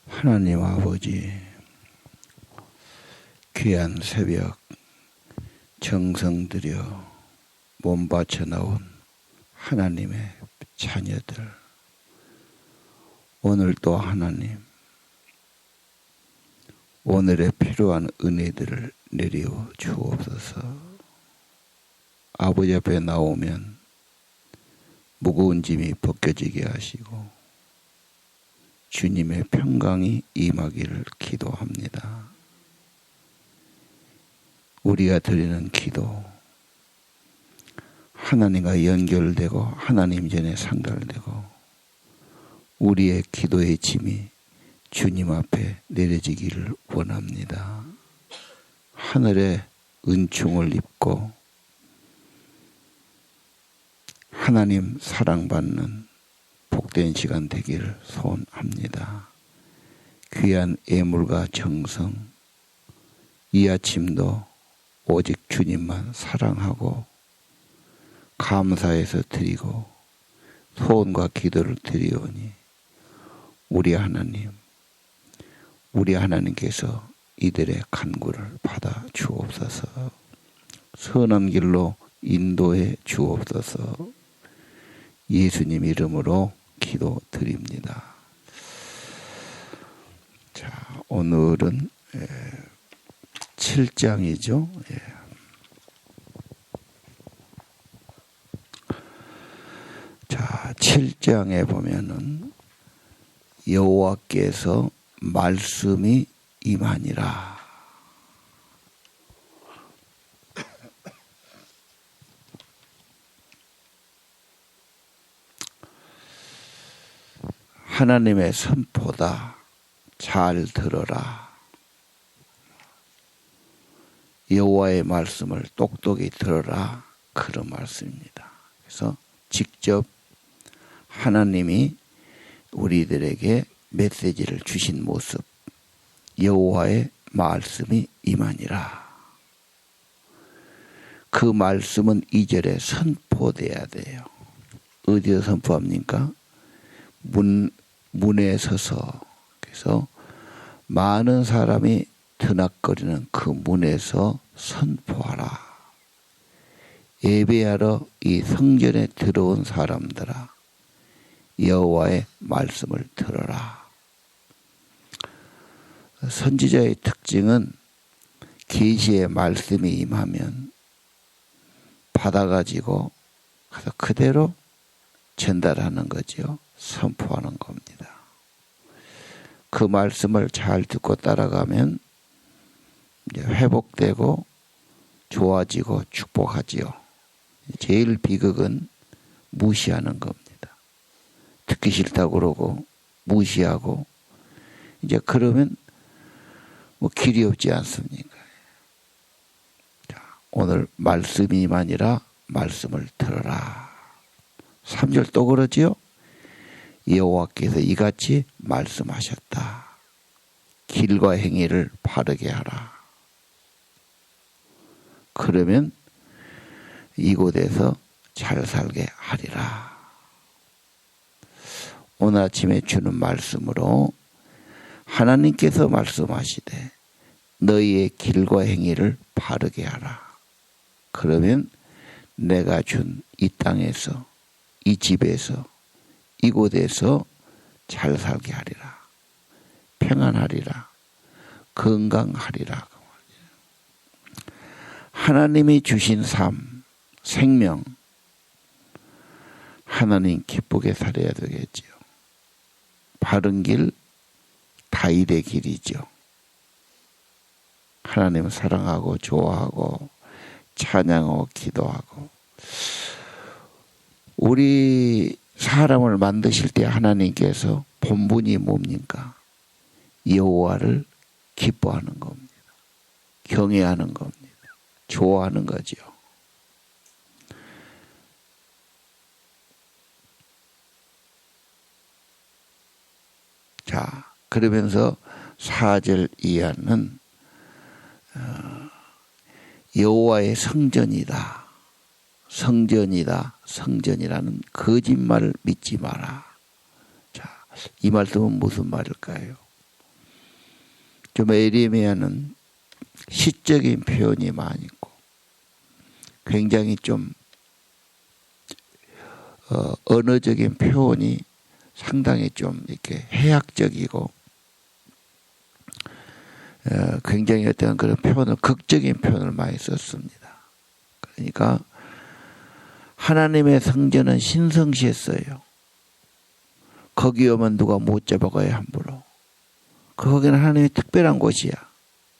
하나님 아버지, 귀한 새벽 정성 들여 몸 바쳐 나온 하나님의 자녀들, 오늘 또 하나님, 오늘의 필요한 은혜들을 내려 주옵소서. 아버지 앞에 나오면 무거운 짐이 벗겨지게 하시고 주님의 평강이 임하기를 기도합니다. 우리가 드리는 기도, 하나님과 연결되고 하나님 전에 상달되고 우리의 기도의 짐이 주님 앞에 내려지기를 원합니다. 하늘의 은총을 입고 하나님 사랑받는 복된 시간 되기를 소원합니다. 귀한 애물과 정성, 이 아침도 오직 주님만 사랑하고 감사해서 드리고 소원과 기도를 드리오니 우리 하나님께서 이들의 간구를 받아 주옵소서. 선한 길로 인도해 주옵소서. 예수님 이름으로 기도드립니다. 자, 오늘은 7장이죠. 자, 7장에 보면은 여호와께서 말씀이 임하니라. 하나님의 선포다. 잘 들어라. 여호와의 말씀을 똑똑히 들어라. 그런 말씀입니다. 그래서 직접 하나님이 우리들에게 메시지를 주신 모습, 여호와의 말씀이 임하니라. 그 말씀은 2절에 선포돼야 돼요. 어디서 선포합니까? 문에 서서, 그래서 많은 사람이 드나거리는 그 문에서 선포하라. 예배하러 이 성전에 들어온 사람들아, 여호와의 말씀을 들어라. 선지자의 특징은 계시의 말씀이 임하면 받아가지고 가서 그대로 전달하는 거죠. 선포하는 겁니다. 그 말씀을 잘 듣고 따라가면 이제 회복되고 좋아지고 축복하지요. 제일 비극은 무시하는 겁니다. 듣기 싫다고 그러고 무시하고 이제 그러면 뭐 길이 없지 않습니까? 자, 오늘 말씀이 아니라 말씀을 들어라. 3절 또 그러지요. 여호와께서 이같이 말씀하셨다. 길과 행위를 바르게 하라. 그러면 이곳에서 잘 살게 하리라. 오늘 아침에 주는 말씀으로 하나님께서 말씀하시되 너희의 길과 행위를 바르게 하라. 그러면 내가 준 이 땅에서, 이 집에서, 이곳에서 잘 살게 하리라. 평안하리라. 건강하리라. 하나님이 주신 삶, 생명, 하나님 기쁘게 살아야 되겠지요. 바른 길, 다윗의 길이죠. 하나님을 사랑하고 좋아하고 찬양하고 기도하고. 우리 사람을 만드실 때 하나님께서 본분이 뭡니까? 여호와를 기뻐하는 겁니다. 경외하는 겁니다. 좋아하는 거죠. 자, 그러면서 4절 이하는 여호와의 성전이다. 성전이다. 성전이라는 거짓말을 믿지 마라. 자, 이 말씀은 무슨 말일까요? 좀 에레미야는 시적인 표현이 많이 있고 굉장히 좀 언어적인 표현이 상당히 좀 이렇게 해학적이고 굉장히 어떤 그런 표현을 극적인 표현을 많이 썼습니다. 그러니까 하나님의 성전은 신성시했어요. 거기 오면 누가 못 잡아가요 함부로. 거기는 하나님의 특별한 곳이야.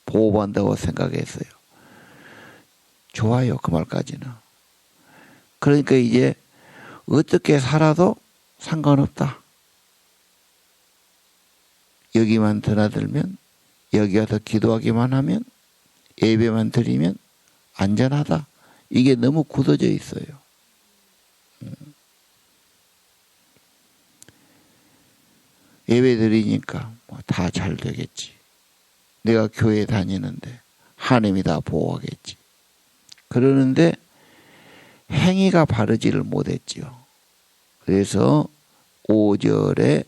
보호받는다고 생각했어요. 좋아요 그 말까지는. 그러니까 이제 어떻게 살아도 상관없다. 여기만 드나들면 여기 와서 기도하기만 하면 예배만 드리면 안전하다. 이게 너무 굳어져 있어요. 예배 드리니까 뭐 다 잘 되겠지. 내가 교회 다니는데 하나님이 다 보호하겠지. 그러는데 행위가 바르지를 못했지요. 그래서 5절에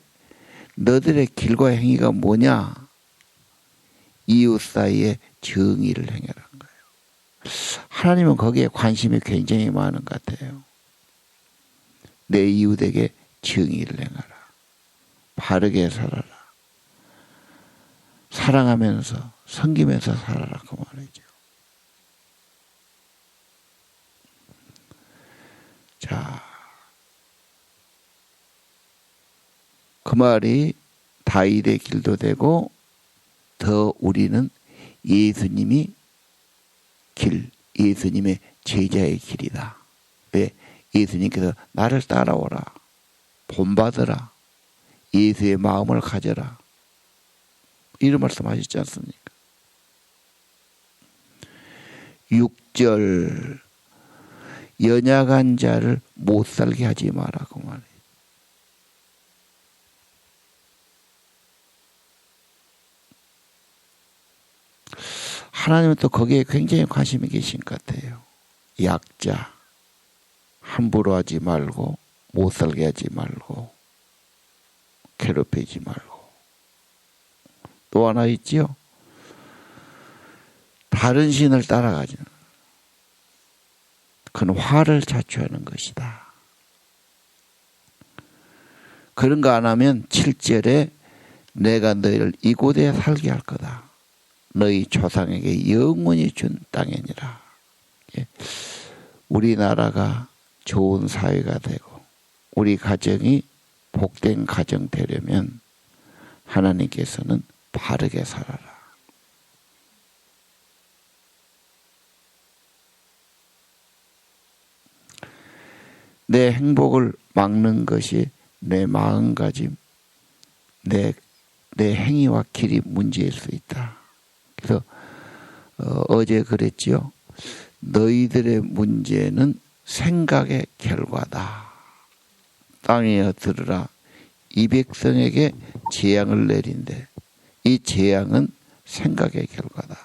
너들의 길과 행위가 뭐냐? 이웃 사이에 정의를 행하라는 거예요. 하나님은 거기에 관심이 굉장히 많은 것 같아요. 내 이웃에게 정의를 행하라. 바르게 살아라. 사랑하면서 섬기면서 살아라 그 말이죠. 자, 그 말이 다윗의 길도 되고 더 우리는 예수님이 길, 예수님의 제자의 길이다. 왜? 예수님께서 나를 따라오라. 본받으라. 예수의 마음을 가져라. 이런 말씀 하셨지 않습니까? 6절 연약한 자를 못 살게 하지 마라 그 말이에요. 하나님은 또 거기에 굉장히 관심이 계신 것 같아요. 약자 함부로 하지 말고 못 살게 하지 말고 괴롭히지 말고. 또 하나 있지요. 다른 신을 따라가지. 그건 화를 자초하는 것이다. 그런 거 안 하면 7절에 내가 너희를 이곳에 살게 할 거다. 너희 조상에게 영원히 준 땅이니라. 우리나라가 좋은 사회가 되고 우리 가정이 복된 가정 되려면 하나님께서는 바르게 살아라. 내 행복을 막는 것이 내 마음가짐, 내 행위와 길이 문제일 수 있다. 그래서 어제 그랬지요. 너희들의 문제는 생각의 결과다. 땅에 들으라. 이 백성에게 재앙을 내린대. 이 재앙은 생각의 결과다.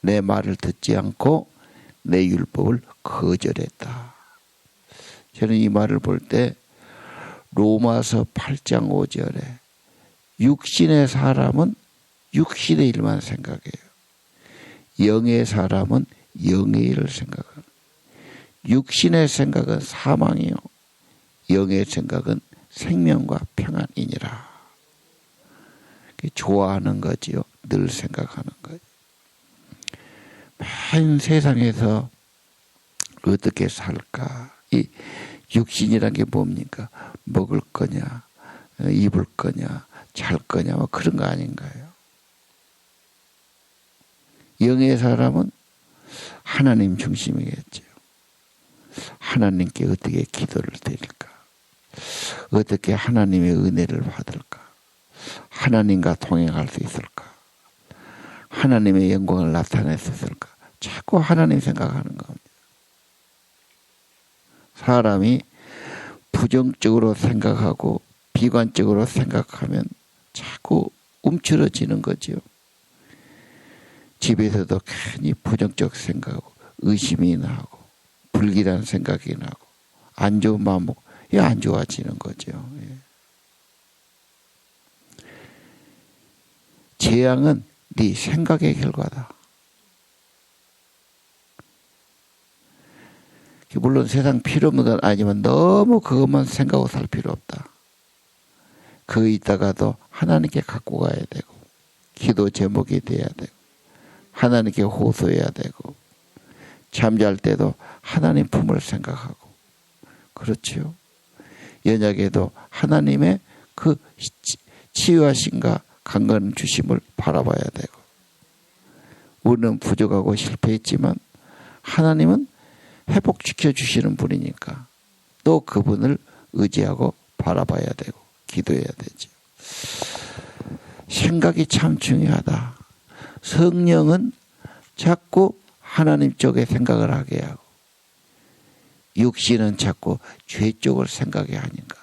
내 말을 듣지 않고 내 율법을 거절했다. 저는 이 말을 볼 때 로마서 8장 5절에 육신의 사람은 육신의 일만 생각해요. 영의 사람은 영의 일을 생각해요. 육신의 생각은 사망이요. 영의 생각은 생명과 평안이니라. 좋아하는 거지요. 늘 생각하는 거죠. 맨 세상에서 어떻게 살까? 이 육신이란 게 뭡니까? 먹을 거냐, 입을 거냐, 잘 거냐, 뭐 그런 거 아닌가요? 영의 사람은 하나님 중심이겠죠. 하나님께 어떻게 기도를 드릴까? 어떻게 하나님의 은혜를 받을까? 하나님과 동행할 수 있을까? 하나님의 영광을 나타낼 수 있을까? 자꾸 하나님 생각하는 겁니다. 사람이 부정적으로 생각하고 비관적으로 생각하면 자꾸 움츠러지는 거죠. 집에서도 괜히 부정적 생각하고 의심이 나고 불길한 생각이 나고 안 좋은 마음 먹고 안 좋아지는 거죠. 재앙은 네 생각의 결과다. 물론 세상 필요 없는 건 아니지만 너무 그것만 생각하고 살 필요 없다. 그거 있다가도 하나님께 갖고 가야 되고 기도 제목이 돼야 되고 하나님께 호소해야 되고 잠잘 때도 하나님 품을 생각하고 그렇지요. 연약에도 하나님의 그 치유하신가 강건 주심을 바라봐야 되고 우리는 부족하고 실패했지만 하나님은 회복시켜 주시는 분이니까 또 그분을 의지하고 바라봐야 되고 기도해야 되죠. 생각이 참 중요하다. 성령은 자꾸 하나님 쪽에 생각을 하게 하고 육신은 자꾸 죄 쪽을 생각해 하니까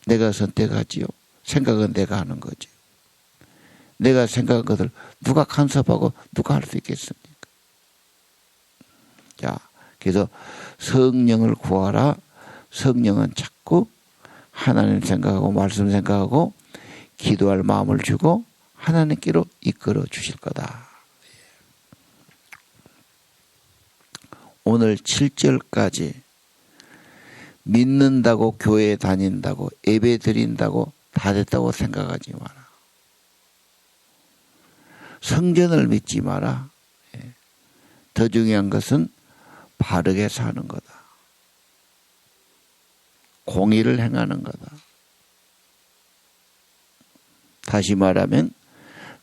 내가 선택하지요. 생각은 내가 하는 거죠. 내가 생각한 것을 누가 간섭하고 누가 할 수 있겠습니까? 자, 그래서 성령을 구하라. 성령은 자꾸 하나님 생각하고 말씀 생각하고 기도할 마음을 주고 하나님께로 이끌어 주실 거다. 오늘 7절까지 믿는다고 교회 다닌다고 예배 드린다고 다 됐다고 생각하지 마라. 성전을 믿지 마라. 더 중요한 것은 바르게 사는 거다. 공의를 행하는 거다. 다시 말하면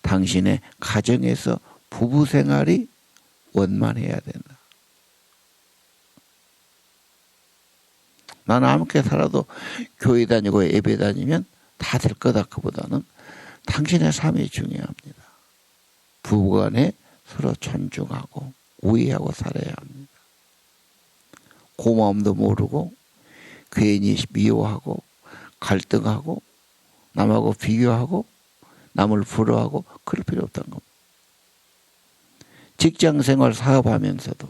당신의 가정에서 부부 생활이 원만해야 된다. 나는 아무렇게 살아도 교회 다니고 예배 다니면 다 될 거다. 그보다는 당신의 삶이 중요합니다. 부부간에 서로 존중하고 우애하고 살아야 합니다. 고마움도 모르고 괜히 미워하고 갈등하고 남하고 비교하고 남을 부러워하고 그럴 필요 없다는 겁니다. 직장생활 사업하면서도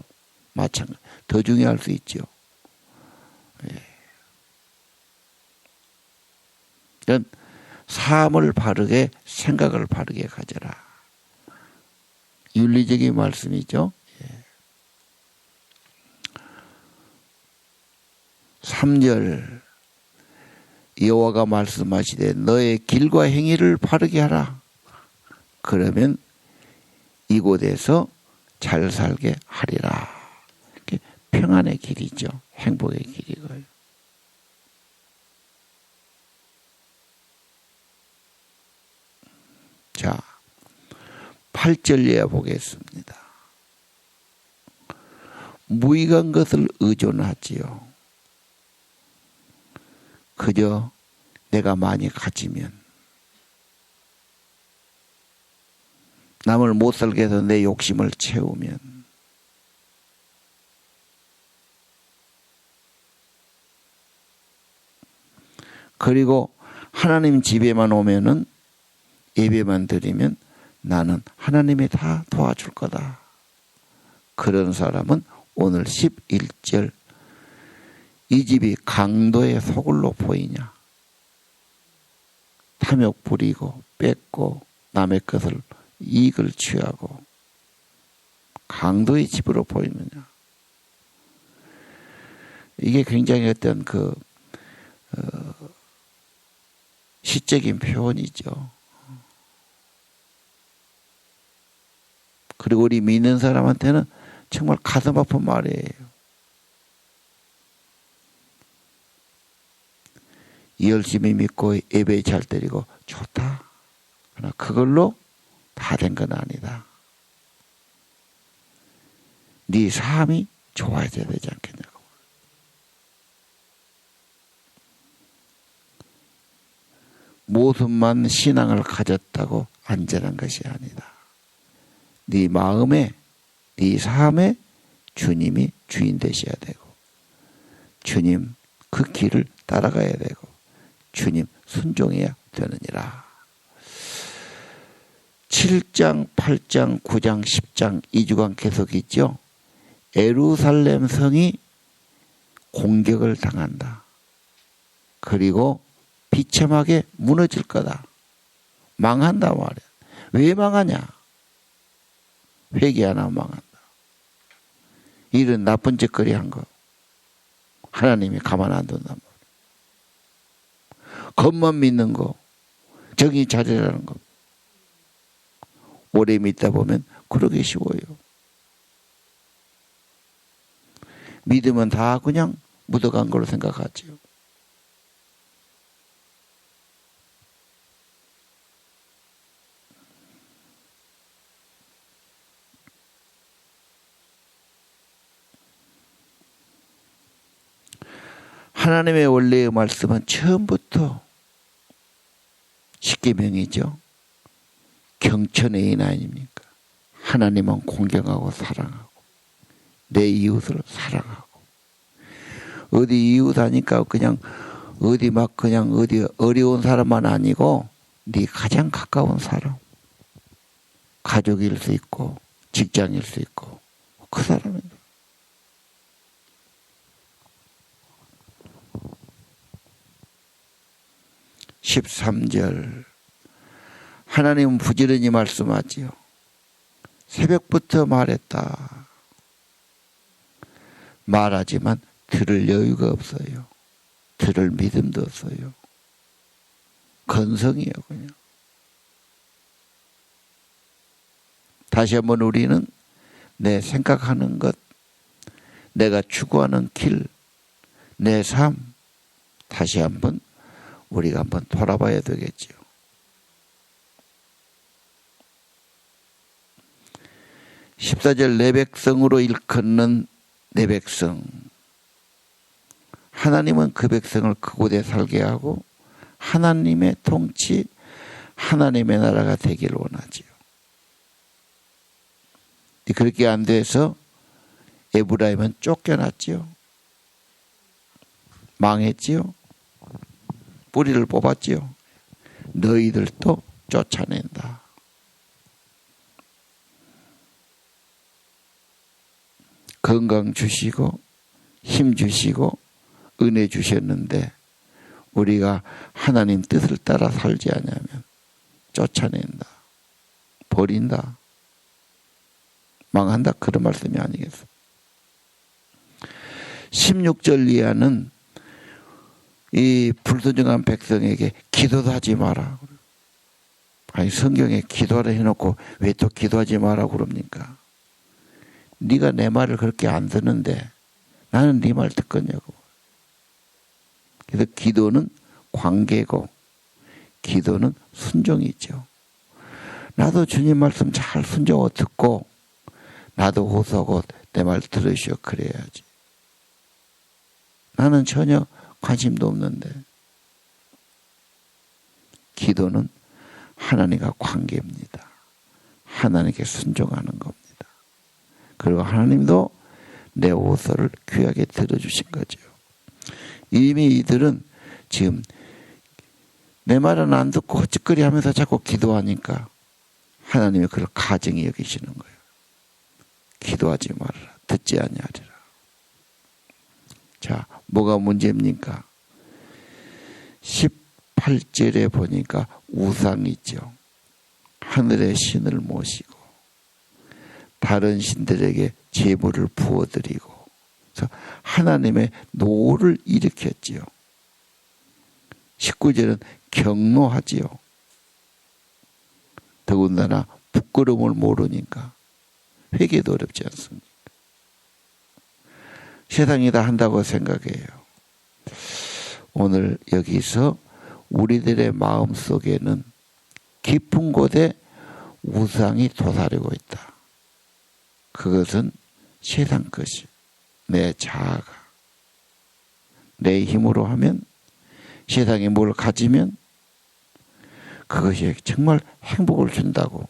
마찬가지. 더 중요할 수 있죠. 그러니까 삶을 바르게 생각을 바르게 가져라. 윤리적인 말씀이죠. 3절 여호와가 말씀하시되 너의 길과 행위를 바르게 하라. 그러면 이곳에서 잘 살게 하리라. 평안의 길이죠. 행복의 길이고요. 자, 8절 이하 보겠습니다. 무익한 것을 의존하지요. 그저 내가 많이 가지면 남을 못 살게 해서 내 욕심을 채우면 그리고 하나님 집에만 오면은 예배만 드리면 나는 하나님이 다 도와줄 거다. 그런 사람은 오늘 11절 이 집이 강도의 소굴로 보이냐. 탐욕 부리고 뺏고 남의 것을 이익을 취하고 강도의 집으로 보이느냐. 이게 굉장히 어떤 시적인 표현이죠. 그리고 우리 믿는 사람한테는 정말 가슴 아픈 말이에요. 열심히 믿고 예배 잘 드리고 좋다. 그러나 그걸로 다 된 건 아니다. 네 삶이 좋아져야 되지 않겠냐고. 모습만 신앙을 가졌다고 안전한 것이 아니다. 네 마음에, 네 삶에 주님이 주인 되셔야 되고 주님 그 길을 따라가야 되고 주님 순종해야 되느니라. 7장, 8장, 9장, 10장 2주간 계속 있죠. 예루살렘 성이 공격을 당한다. 그리고 비참하게 무너질 거다. 망한다 말이야. 왜 망하냐? 회개 안 하면 망한다. 이런 나쁜 짓거리 한 거 하나님이 가만 안 둔단 말이야. 겉만 믿는 거, 정신 차리라는 거. 오래 믿다 보면 그러기 쉬워요. 믿으면 다 그냥 묻어간 걸로 생각하지요. 하나님의 원래의 말씀은 처음부터 십계명이죠. 경천의 인 아닙니까? 하나님은 공경하고 사랑하고 내 이웃을 사랑하고. 어디 이웃 하니까 그냥 어디 막 그냥 어디 어려운 사람만 아니고 네 가장 가까운 사람, 가족일 수 있고 직장일 수 있고 그 사람입니다. 13절 하나님은 부지런히 말씀하지요. 새벽부터 말했다. 말하지만 들을 여유가 없어요. 들을 믿음도 없어요. 건성이에요 그냥. 다시 한번 우리는 내 생각하는 것, 내가 추구하는 길, 내 삶 다시 한번 우리가 한번 돌아봐야 되겠지요. 14절 내 백성으로 일컫는 내 백성. 하나님은 그 백성을 그곳에 살게 하고 하나님의 통치, 하나님의 나라가 되기를 원하지요. 그렇게 안 돼서 에브라임은 쫓겨났지요. 망했지요. 뿌리를 뽑았지요. 너희들도 쫓아낸다. 건강 주시고 힘 주시고 은혜 주셨는데 우리가 하나님 뜻을 따라 살지 않으면 쫓아낸다. 버린다. 망한다. 그런 말씀이 아니겠어. 16절 이하는 이 불순종한 백성에게 기도도 하지 마라. 아니 성경에 기도하라 해놓고 왜 또 기도하지 마라 그럽니까? 네가 내 말을 그렇게 안 듣는데 나는 네 말 듣겠냐고. 그래서 기도는 관계고 기도는 순종이죠. 나도 주님 말씀 잘 순종하고 듣고 나도 호소하고 내 말 들으시오 그래야지. 나는 전혀 관심도 없는데. 기도는 하나님과 관계입니다. 하나님께 순종하는 겁니다. 그리고 하나님도 내 호소를 귀하게 들어주신 거죠. 이미 이들은 지금 내 말은 안 듣고 헛짓거리 하면서 자꾸 기도하니까 하나님이 그걸 가증히 여기시는 거예요. 기도하지 말아라. 듣지 아니하리라. 자, 뭐가 문제입니까? 18절에 보니까 우상이 있죠. 하늘의 신을 모시고 다른 신들에게 제물을 부어드리고 그래서 하나님의 노를 일으켰지요. 19절은 경노하지요. 더군다나 부끄러움을 모르니까 회개도 어렵지 않습니까? 세상이 다 한다고 생각해요. 오늘 여기서 우리들의 마음 속에는 깊은 곳에 우상이 도사리고 있다. 그것은 세상 것이 내 자아가 내 힘으로 하면 세상에 뭘 가지면 그것이 정말 행복을 준다고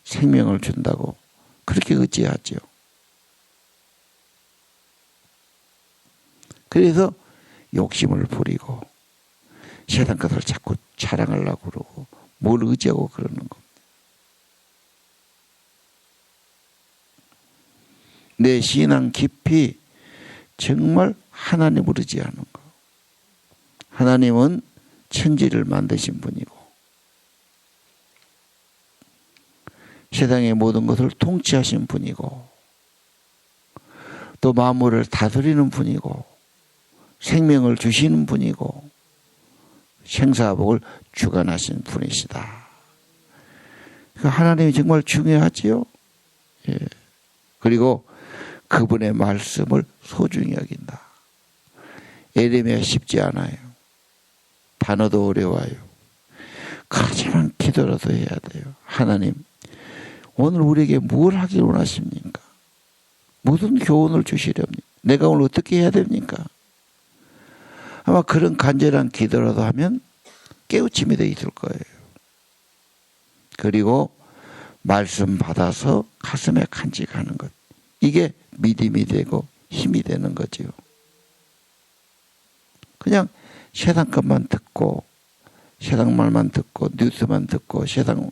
생명을 준다고 그렇게 의지하죠. 그래서 욕심을 부리고 세상 것을 자꾸 자랑하려고 그러고 뭘 의지하고 그러는 겁니다. 내 신앙 깊이 정말 하나님을 의지하는 거. 하나님은 천지를 만드신 분이고 세상의 모든 것을 통치하신 분이고 또 만물을 다스리는 분이고 생명을 주시는 분이고 생사복을 주관하신 분이시다. 하나님이 정말 중요하지요. 예. 그리고 그분의 말씀을 소중히 여긴다. 에레미야 쉽지 않아요. 단어도 어려워요. 그렇지만 기도라도 해야 돼요. 하나님, 오늘 우리에게 뭘 하길 원하십니까? 무슨 교훈을 주시렵니까? 내가 오늘 어떻게 해야 됩니까? 아마 그런 간절한 기도라도 하면 깨우침이 돼 있을 거예요. 그리고 말씀 받아서 가슴에 간직하는 것. 이게 믿음이 되고 힘이 되는 거지요. 그냥 세상 것만 듣고 세상 말만 듣고 뉴스만 듣고 세상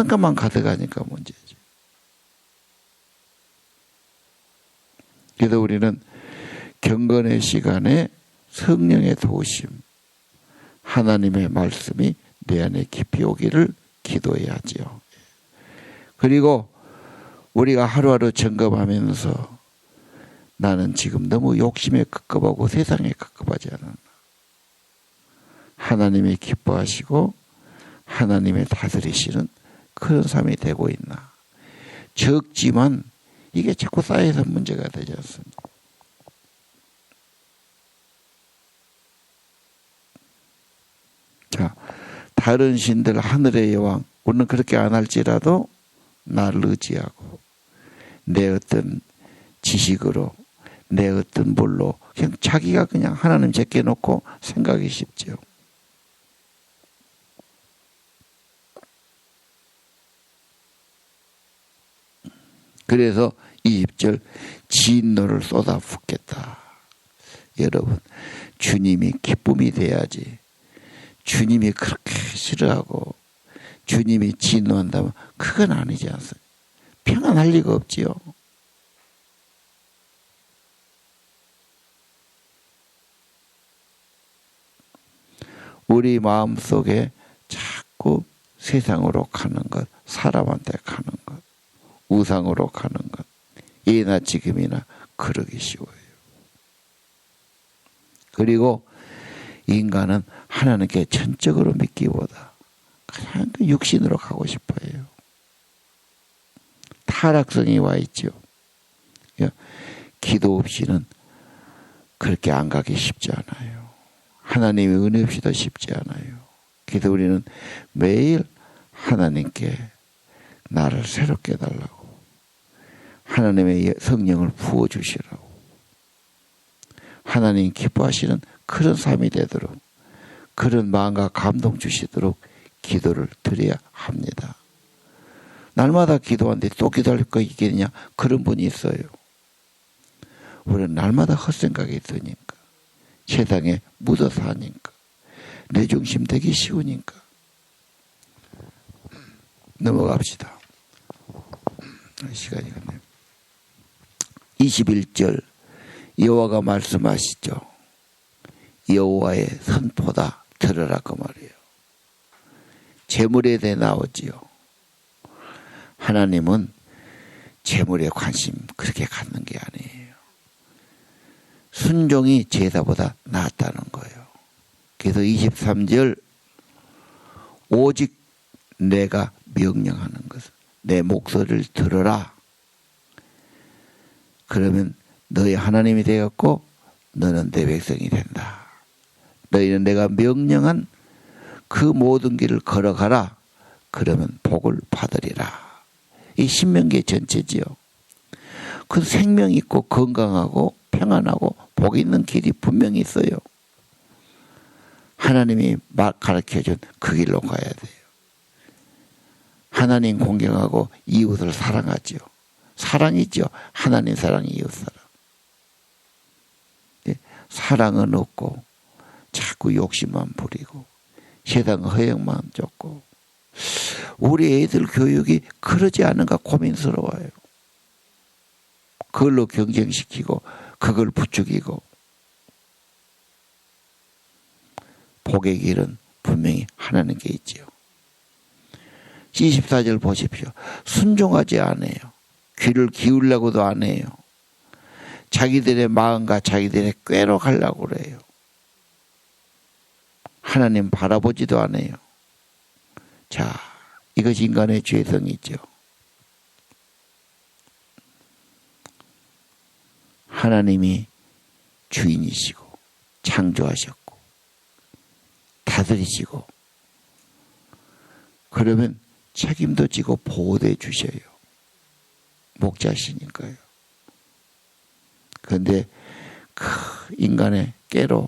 것만 가득하니까 문제지. 그래서 우리는 경건의 시간에 성령의 도우심, 하나님의 말씀이 내 안에 깊이 오기를 기도해야 하지요. 그리고 우리가 하루하루 점검하면서 나는 지금 너무 욕심에 급급하고 세상에 급급하지 않았나. 하나님이 기뻐하시고 하나님의 다스리시는 그런 삶이 되고 있나. 적지만 이게 자꾸 쌓여서 문제가 되지 않습니까? 자, 다른 신들 하늘의 여왕 우리는 그렇게 안 할지라도 나를 의지하고 내 어떤 지식으로 내 어떤 뭘로 그냥 자기가 그냥 하나님 제껴놓고 생각이 쉽죠. 그래서 20절 진노를 쏟아붓겠다. 여러분 주님이 기쁨이 돼야지. 주님이 그렇게 싫어하고 주님이 진노한다면 그건 아니지 않습니까? 평안할 리가 없지요. 우리 마음속에 자꾸 세상으로 가는 것, 사람한테 가는 것, 우상으로 가는 것, 예나 지금이나 그러기 쉬워요. 그리고 인간은 하나님께 전적으로 믿기보다 그냥 그 육신으로 가고 싶어요. 타락성이 와 있죠. 기도 없이는 그렇게 안 가기 쉽지 않아요. 하나님의 은혜 없이도 쉽지 않아요. 그래서 우리는 매일 하나님께 나를 새롭게 해달라고, 하나님의 성령을 부어주시라고, 하나님 기뻐하시는 그런 삶이 되도록, 그런 마음과 감동 주시도록 기도를 드려야 합니다. 날마다 기도하는데 또 기도할 거 있겠냐? 그런 분이 있어요. 우리는 날마다 헛생각이 드니까, 세상에 묻어서 하니까, 내 중심 되기 쉬우니까. 넘어갑시다. 시간이 갔네요. 21절 여호와가 말씀하시죠. 여호와의 선포다 들으라 그 말이에요. 재물에 대해 나오지요. 하나님은 재물에 관심 그렇게 갖는 게 아니에요. 순종이 제사보다 낫다는 거예요. 그래서 23절 오직 내가 명령하는 것은 내 목소리를 들어라. 그러면 너희 하나님이 되었고 너는 내 백성이 된다. 너희는 내가 명령한 그 모든 길을 걸어가라. 그러면 복을 받으리라. 이 신명기 전체지요. 그 생명 있고 건강하고 평안하고 복 있는 길이 분명히 있어요. 하나님이 가르쳐준 그 길로 가야 돼요. 하나님 공경하고 이웃을 사랑하죠. 사랑이죠. 하나님 사랑, 이웃 사랑. 사랑은 없고 자꾸 욕심만 부리고 세상 허영만 쫓고 우리 애들 교육이 그러지 않은가 고민스러워요. 그걸로 경쟁시키고 그걸 부추기고 복의 길은 분명히 하나님께 있지요. 24절 보십시오. 순종하지 않아요. 귀를 기울려고도 안 해요. 자기들의 마음과 자기들의 꾀로 가려고 그래요. 하나님 바라보지도 않아요. 자, 이것이 인간의 죄성이죠. 하나님이 주인이시고 창조하셨고 다스리시고 그러면 책임도 지고 보호도 해 주셔요. 목자시니까요. 그런데 그 인간의 꾀로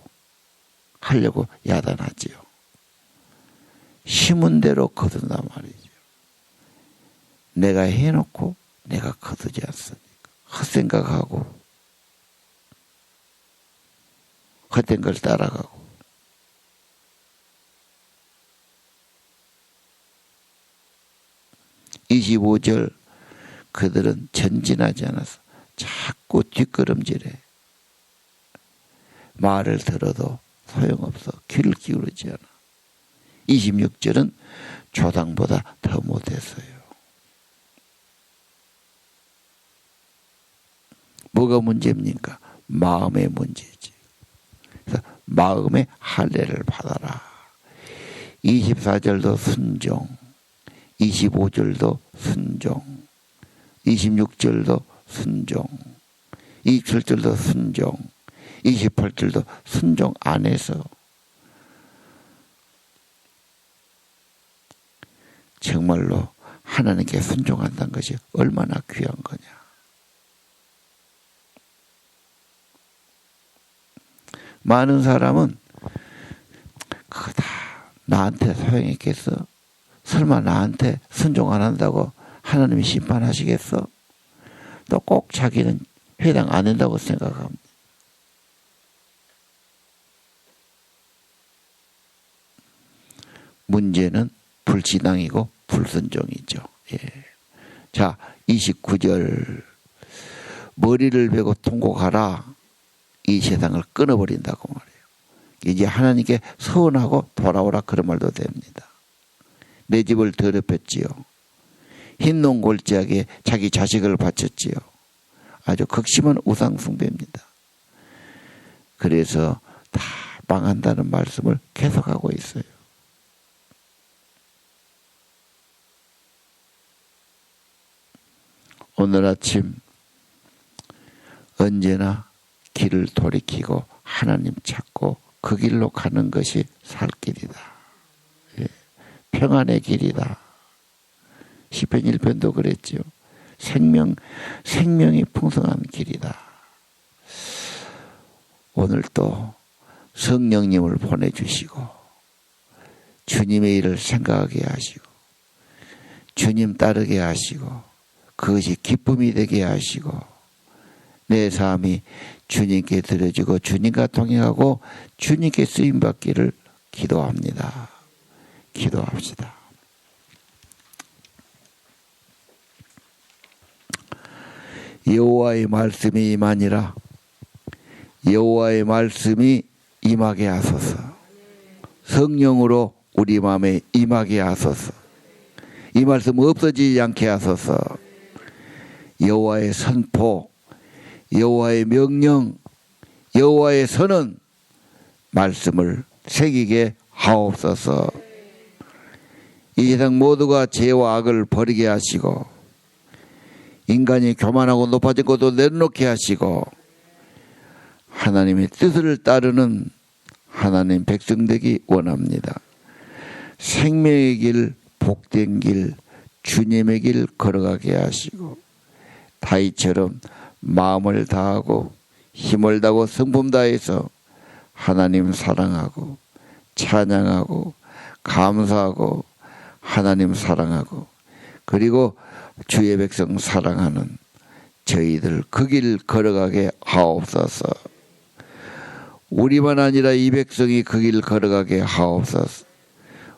하려고 야단하지요. 심은 대로 거둔단 말이죠. 내가 해놓고 내가 거두지 않습니까? 헛생각하고 헛된 걸 따라가고 (25절) 그들은 전진하지 않아서 자꾸 뒷걸음질해. 말을 들어도 소용없어. 귀를 기울이지 않아. 26절은 조당보다 더 못했어요. 뭐가 문제입니까? 마음의 문제지. 그래서 마음의 할례를 받아라. 24절도 순종, 25절도 순종, 26절도 순종, 27절도 순종, 28절도 순종 안에서 정말로 하나님께 순종한다는 것이 얼마나 귀한 거냐. 많은 사람은 그거 다 나한테 소용있겠어? 설마 나한테 순종 안 한다고 하나님이 심판하시겠어? 또 꼭 자기는 해당 안 된다고 생각합니다. 문제는 불신앙이고 불순종이죠. 예. 자, 29절 머리를 베고 통곡하라. 이 세상을 끊어버린다고 말해요. 이제 하나님께 서운하고 돌아오라 그런 말도 됩니다. 내 집을 더럽혔지요. 흰 농골지하게 자기 자식을 바쳤지요. 아주 극심한 우상 숭배입니다. 그래서 다 망한다는 말씀을 계속하고 있어요. 오늘 아침 언제나 길을 돌이키고 하나님 찾고 그 길로 가는 것이 살 길이다. 예. 평안의 길이다. 시편 1편도 그랬죠. 생명이 풍성한 길이다. 오늘 또 성령님을 보내주시고 주님의 일을 생각하게 하시고 주님 따르게 하시고 그것이 기쁨이 되게 하시고 내 삶이 주님께 드려지고 주님과 동행하고 주님께 쓰임받기를 기도합니다. 기도합시다. 여호와의 말씀이 임하니라. 여호와의 말씀이 임하게 하소서. 성령으로 우리 마음에 임하게 하소서. 이 말씀 없어지지 않게 하소서. 여호와의 선포, 여호와의 명령, 여호와의 선언 말씀을 새기게 하옵소서. 이 세상 모두가 죄와 악을 버리게 하시고 인간이 교만하고 높아진 것도 내려놓게 하시고 하나님의 뜻을 따르는 하나님 백성 되기 원합니다. 생명의 길, 복된 길, 주님의 길 걸어가게 하시고 다윗처럼 마음을 다하고 힘을 다하고 성품 다해서 하나님 사랑하고 찬양하고 감사하고 하나님 사랑하고 그리고 주의 백성 사랑하는 저희들 그 길 걸어가게 하옵소서. 우리만 아니라 이 백성이 그 길 걸어가게 하옵소서.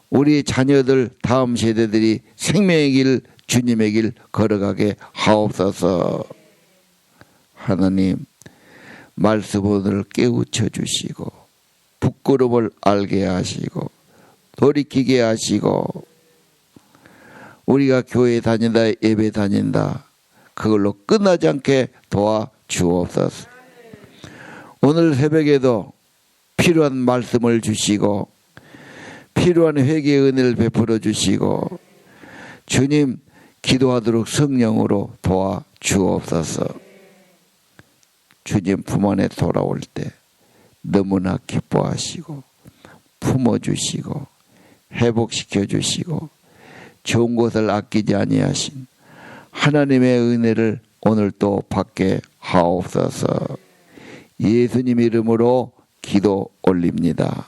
우리 자녀들 다음 세대들이 생명의 길 주님의 길 걸어가게 하옵소서. 하나님 말씀 오늘 깨우쳐 주시고 부끄러움을 알게 하시고 돌이키게 하시고 우리가 교회 다닌다 예배 다닌다 그걸로 끝나지 않게 도와주옵소서. 오늘 새벽에도 필요한 말씀을 주시고 필요한 회개의 은혜를 베풀어 주시고 주님 기도하도록 성령으로 도와주옵소서. 주님 품 안에 돌아올 때 너무나 기뻐하시고 품어주시고 회복시켜주시고 좋은 것을 아끼지 아니하신 하나님의 은혜를 오늘 또 받게 하옵소서. 예수님 이름으로 기도 올립니다.